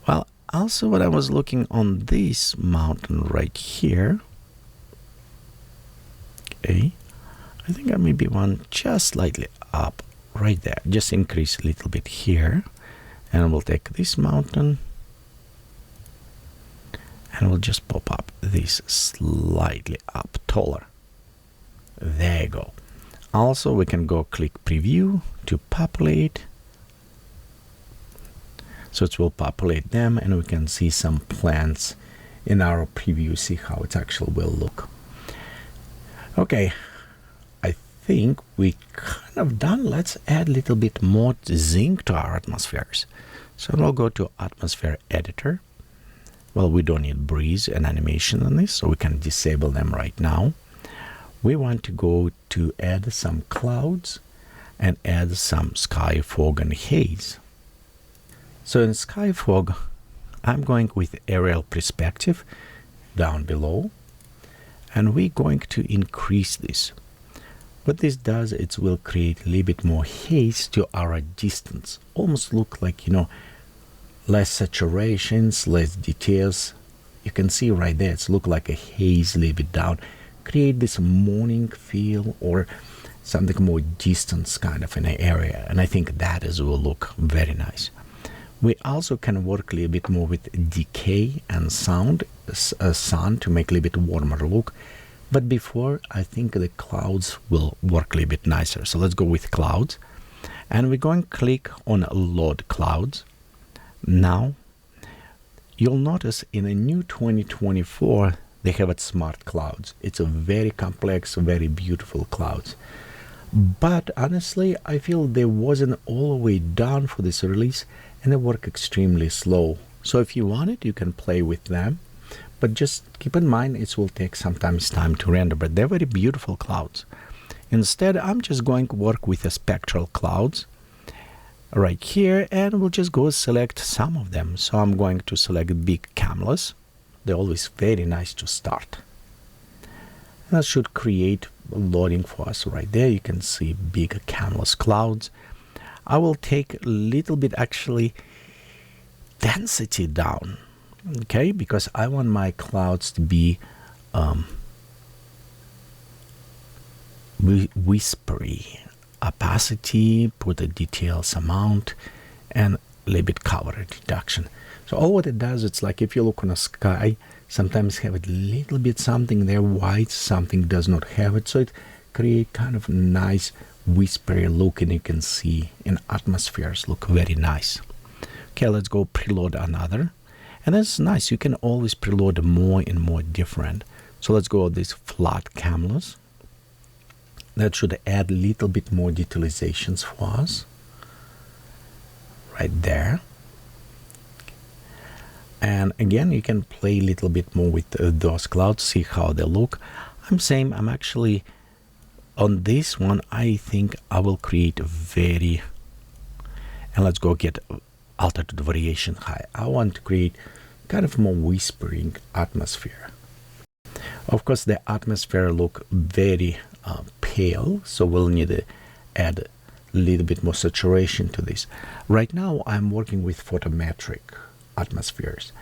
Well, also when I was looking on this mountain right here, okay, I think I maybe want just slightly up right there, just increase a little bit here, and we'll take this mountain and we'll just pop up this slightly up taller. There you go. Also we can go click preview to populate, so it will populate them and we can see some plants in our preview, see how it actually will look. Okay, I think we kind of done. Let's add a little bit more zinc to our atmospheres. So we'll go to atmosphere editor. Well, we don't need breeze and animation on this, so we can disable them right now. We want to go to add some clouds and add some sky fog and haze. So in sky fog, I'm going with aerial perspective down below, and we're going to increase this. What this does, it will create a little bit more haze to our distance. Almost look like, you know, less saturations, less details. You can see right there, it's look like a haze a little bit down. Create this morning feel or something more distance kind of in an area. And I think that is will look very nice. We also can work a little bit more with decay and sun to make a little bit warmer look. But before, I think the clouds will work a little bit nicer. So let's go with clouds. And we're going to click on load clouds. Now, you'll notice in a new 2024, they have it smart clouds. It's a very complex, very beautiful clouds. But honestly, I feel they wasn't all the way done for this release, and they work extremely slow. So if you want it, you can play with them. But just keep in mind, it will take sometimes time to render, but they're very beautiful clouds. Instead, I'm just going to work with the spectral clouds right here, and we'll just go select some of them. So I'm going to select big camelus. They're always very nice to start. That should create loading for us right there. You can see big camelus clouds. I will take a little bit actually density down, okay, because I want my clouds to be whispery. Opacity, put a details amount, and a little bit color reduction. So all what it does, it's like if you look on a sky, sometimes have a little bit something there white, something does not have it, so it create kind of nice whispery look, and you can see in atmospheres look very nice. Okay, let's go preload another, and that's nice. You can always preload more and more different. So let's go with this flat camelus. That should add a little bit more detailizations for us right there. And again, you can play a little bit more with those clouds, see how they look. I'm actually on this one, I think I will create a very, and let's go get altitude variation high. I want to create kind of more whispering atmosphere. Of course, the atmosphere look very pale, so we'll need to add a little bit more saturation to this. Right now, I'm working with photometric atmospheres.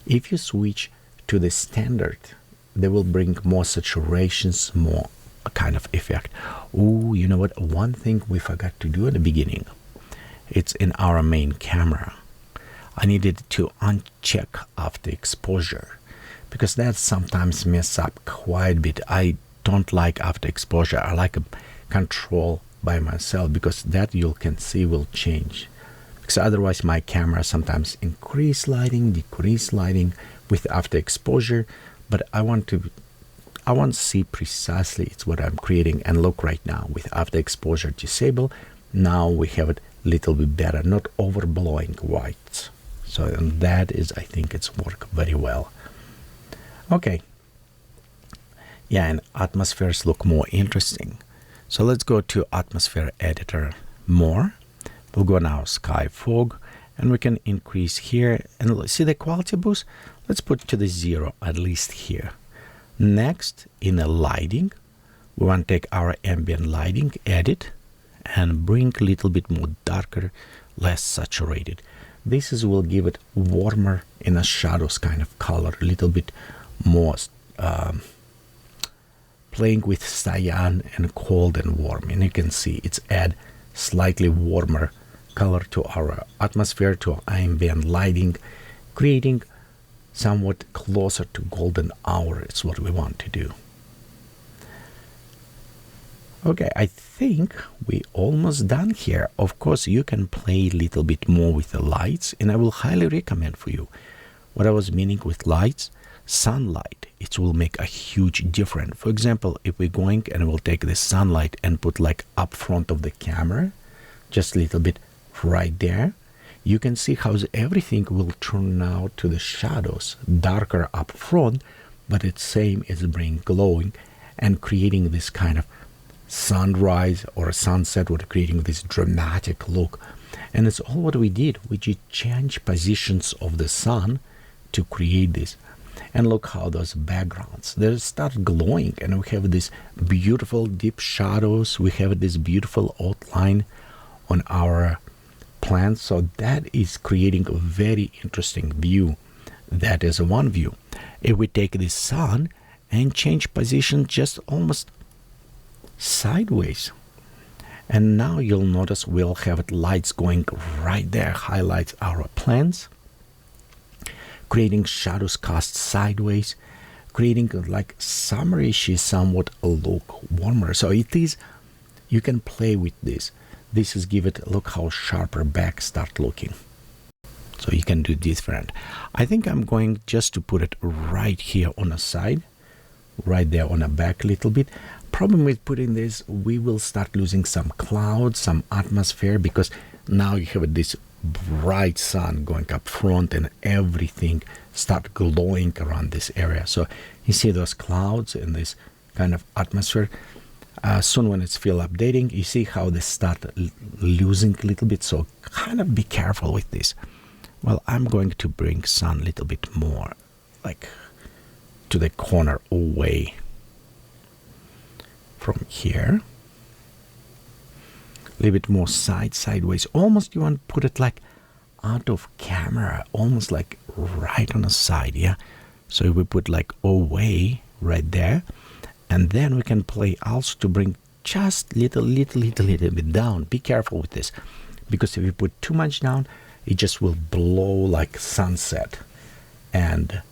If you switch to the standard, they will bring more saturations, more kind of effect. Oh, you know what? One thing we forgot to do at the beginning. It's in our main camera. I needed to uncheck after exposure, because that sometimes mess up quite a bit. I don't like after exposure. I like a control by myself, because that you can see will change. Because otherwise my camera sometimes increase lighting, decrease lighting with after exposure. But I want to see precisely it's what I'm creating. And look right now with after exposure disabled, now we have it a little bit better, not overblowing whites. So and that is, I think it's worked very well. Okay. Yeah, and atmospheres look more interesting. So let's go to atmosphere editor more. We'll go now sky fog, and we can increase here and see the quality boost. Let's put to the 0 at least here. Next, in the lighting, we want to take our ambient lighting, edit, and bring a little bit more darker, less saturated. This is will give it warmer in a shadows kind of color, a little bit more playing with cyan and cold and warm. And you can see it's add slightly warmer color to our atmosphere, to ambient lighting, creating somewhat closer to golden hour. It's what we want to do. Okay, I think we almost done here. Of course, you can play a little bit more with the lights, and I will highly recommend for you. What I was meaning with lights, sunlight, it will make a huge difference. For example, if we're going and we'll take the sunlight and put like up front of the camera, just a little bit right there, you can see how everything will turn out to the shadows, darker up front, but it's same as being glowing and creating this kind of sunrise or sunset, or creating this dramatic look. And it's all what we did. We just change positions of the sun to create this. And look how those backgrounds, they start glowing, and we have this beautiful deep shadows. We have this beautiful outline on our plants. So that is creating a very interesting view. That is one view. If we take the sun and change position just almost sideways, and now you'll notice we'll have lights going right there, highlights our plants, creating shadows cast sideways, creating like summerish somewhat a look, warmer. So it is, you can play with this. This is give it, look how sharper back start looking. So you can do different. I think I'm going just to put it right here on the side, right there on the back a little bit. Problem with putting this, we will start losing some clouds, some atmosphere, because now you have this bright sun going up front and everything start glowing around this area. So you see those clouds and this kind of atmosphere. Soon when it's still updating, you see how they start losing a little bit. So kind of be careful with this. Well, I'm going to bring sun a little bit more like to the corner away from here. A little bit more sideways. Almost you want to put it like out of camera, almost like right on the side, yeah? So we put like away right there. And then we can play also to bring just little bit down. Be careful with this, because if you put too much down, it just will blow like sunset, and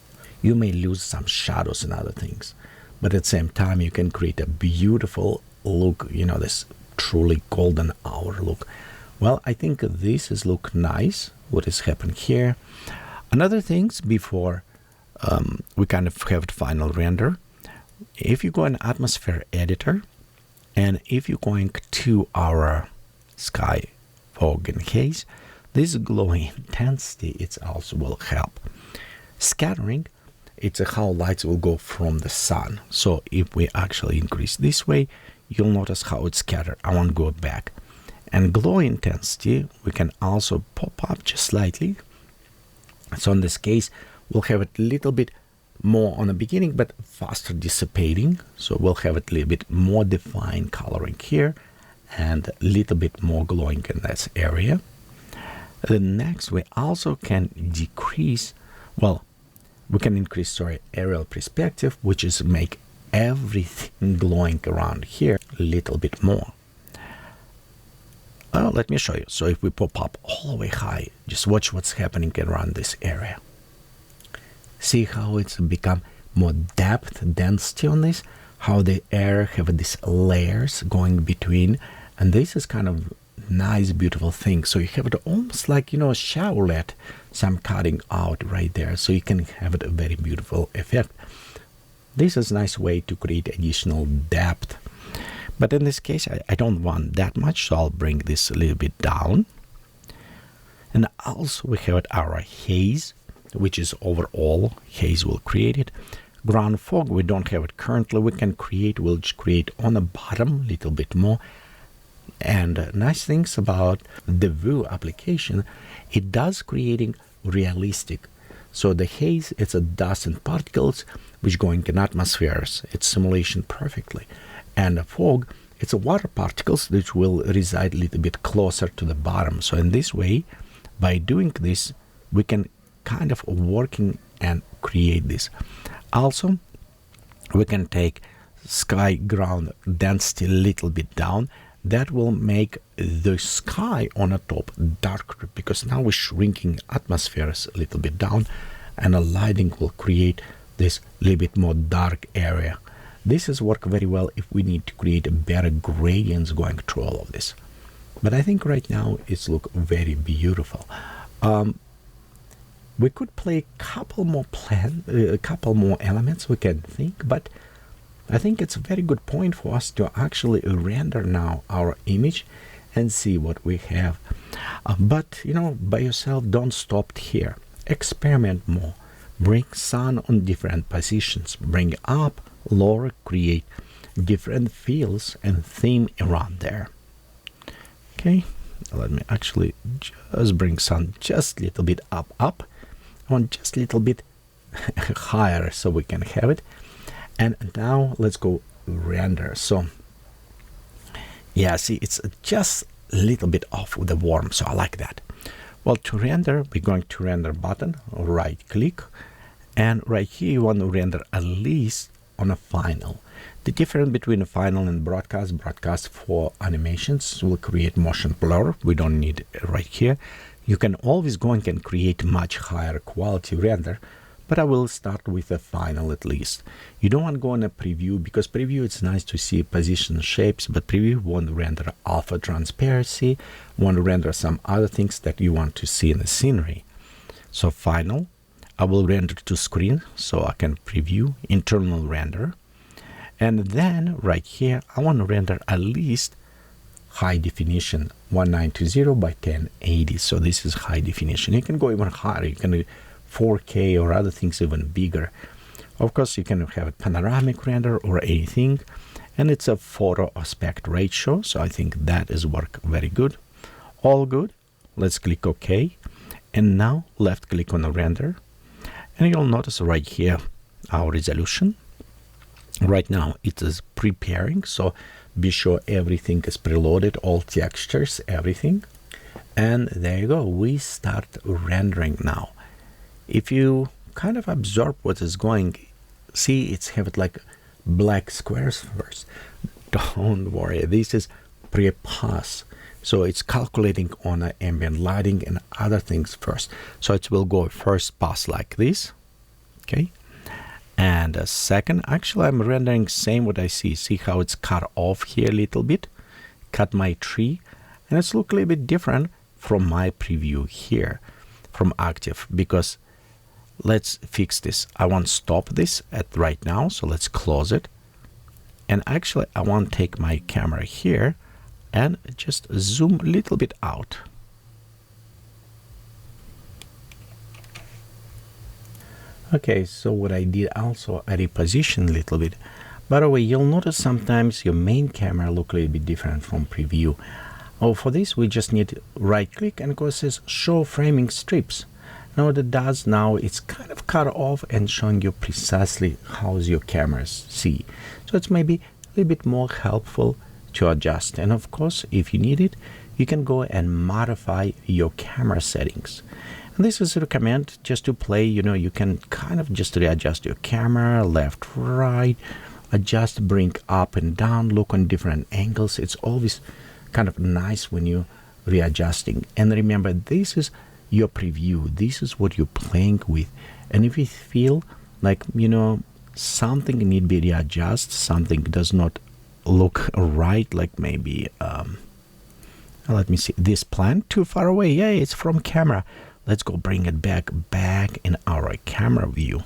you may lose some shadows and other things. But at the same time, you can create a beautiful look, you know, this truly golden hour look. Well, I think this is look nice, what is happening here. Another things before we kind of have the final render, if you go in atmosphere editor, and if you're going to our sky fog and haze, this glowing intensity, it also will help. Scattering, it's how lights will go from the sun. So if we actually increase this way, you'll notice how it's scattered. I won't go back. And glow intensity, we can also pop up just slightly. So in this case, we'll have it a little bit more on the beginning, but faster dissipating. So we'll have it a little bit more defined coloring here and a little bit more glowing in this area. Then next, we also can decrease, well, we can increase, sorry, aerial perspective, which is make everything glowing around here a little bit more. Let me show you. So if we pop up all the way high, just watch what's happening around this area. See how it's become more depth, density on this, how the air have these layers going between, and this is kind of nice, beautiful thing. So you have it almost like, you know, a showerlet, some cutting out right there, so you can have it a very beautiful effect. This is a nice way to create additional depth. But in this case, I don't want that much, so I'll bring this a little bit down. And also we have our haze, which is overall. Haze will create it. Ground fog, we don't have it currently. We can create, we'll just create on the bottom a little bit more. And nice things about the Vue application, it does creating realistic. So the haze, it's a dust and particles which going in atmospheres. It's simulation perfectly. And the fog, it's a water particles which will reside a little bit closer to the bottom. So in this way, by doing this, we can kind of working and create this. Also, we can take sky ground density a little bit down. That will make the sky on the top darker, because now we're shrinking atmospheres a little bit down, and the lighting will create this little bit more dark area. This is work very well if we need to create a better gradients going through all of this. But I think right now it's look very beautiful. We could play a couple more elements we can think, but I think it's a very good point for us to actually render now our image and see what we have. But you know, by yourself, don't stop here. Experiment more. Bring sun on different positions. Bring up, lower, create different feels and theme around there. Okay, let me actually just bring sun just a little bit up. I want just a little bit higher so we can have it. And now let's go render. So yeah, see, it's just a little bit off with the warm, so I like that. Well, to render, we're going to render button, right click, and right here you want to render at least on a final. The difference between a final and broadcast for animations will create motion blur. We don't need it right here. You can always go and create much higher quality render, but I will start with a final at least. You don't want to go in a preview, because preview it's nice to see position shapes, but preview want to render alpha transparency, want to render some other things that you want to see in the scenery. So final, I will render to screen so I can preview internal render. And then right here, I want to render at least high definition 1920 by 1080. So this is high definition. You can go even higher. You can do 4K or other things even bigger. Of course, you can have a panoramic render or anything. And it's a photo aspect ratio. So I think that is work very good. All good. Let's click OK. And now left click on the render. And you'll notice right here our resolution. Right now it is preparing, so be sure everything is preloaded, all textures, everything. And there you go, we start rendering now. If you kind of observe what is going, see it's have it like black squares first. Don't worry, this is pre-pass. So it's calculating on ambient lighting and other things first. So it will go first pass like this, okay? And a second, actually I'm rendering same what I see. See how it's cut off here a little bit? Cut my tree, and it's look a little bit different from my preview here, from active, because let's fix this. I want to stop this at right now, so let's close it. And actually I want to take my camera here and just zoom a little bit out. Okay, so what I did also, I repositioned a little bit. By the way, you'll notice sometimes your main camera look a little bit different from preview. Oh, for this we just need right click and go says show framing strips. Now what it does now, it's kind of cut off and showing you precisely how your cameras see. So it's maybe a little bit more helpful to adjust. And of course, if you need it, you can go and modify your camera settings. And this is recommend just to play, you know, you can kind of just readjust your camera, left, right, adjust, bring up and down, look on different angles. It's always kind of nice when you readjusting. And remember, this is your preview. This is what you're playing with. And if you feel like, you know, something need be readjust, something does not look right, like maybe, let me see, this plant too far away. Yeah, it's from camera. Let's go bring it back in our camera view.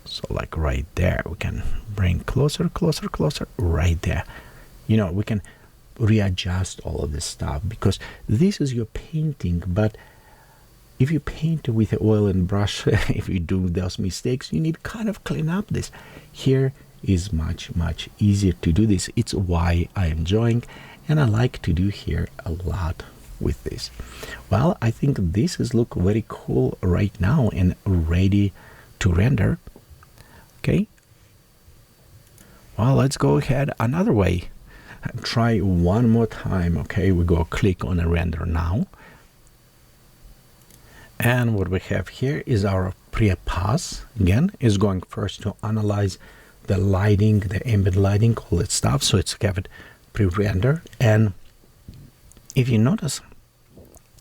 So like right there, we can bring closer, right there. You know, we can readjust all of this stuff, because this is your painting. But if you paint with oil and brush, if you do those mistakes, you need kind of clean up this. Here is much easier to do this. It's why I am enjoying, and I like to do here a lot with this. Well, I think this is look very cool right now and ready to render. Okay, well, let's go ahead another way. Try one more time. Okay, we go click on a render now, and what we have here is our pre-pass. Again, is going first to analyze the lighting, the ambient lighting, all that stuff. So it's have it pre-render, and if you notice,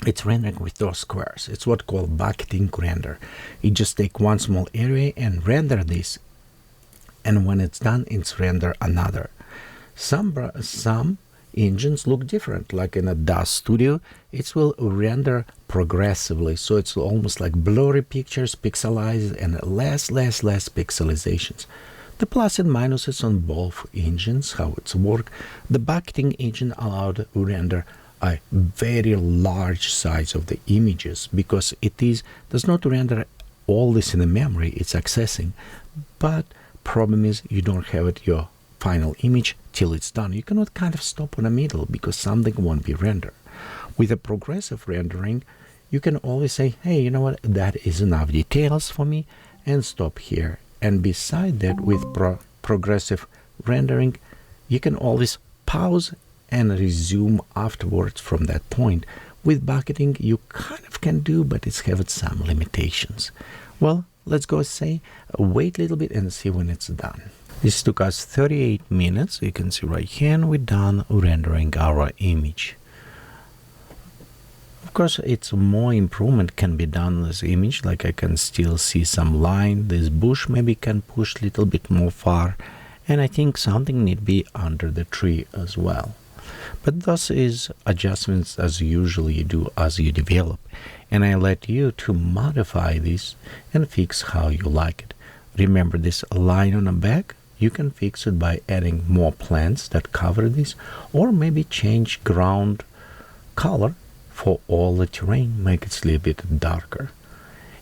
it's rendering with those squares. It's what called bucketing render. You just take one small area and render this, and when it's done, it's render another. Some engines look different, like in a DAZ Studio, it will render progressively, so it's almost like blurry pictures, pixelized, and less pixelizations. The plus and minuses on both engines, how it's work. The bucketing engine allowed to render a very large size of the images, because it does not render all this in the memory, it's accessing. But problem is you don't have it your final image till it's done. You cannot kind of stop in the middle because something won't be rendered. With a progressive rendering, you can always say, hey, you know what, that is enough details for me, and stop here. And beside that, with progressive rendering, you can always pause and resume afterwards from that point. With bucketing, you kind of can do, but it's have some limitations. Well, let's go say, wait a little bit and see when it's done. This took us 38 minutes. You can see right here, and we're done rendering our image. Of course, it's more improvement can be done on this image. Like I can still see some line. This bush maybe can push a little bit more far, and I think something need be under the tree as well. But those is adjustments as usually you do as you develop, and I let you to modify this and fix how you like it. Remember this line on the back? You can fix it by adding more plants that cover this, or maybe change ground color for all the terrain, make it a little bit darker.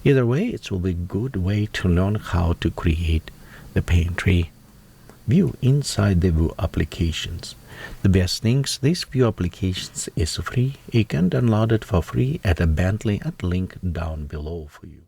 Either way, it will be a good way to learn how to create the Paintree view inside the View applications. The best things, this View applications is free. You can download it for free at a Bentley at link down below for you.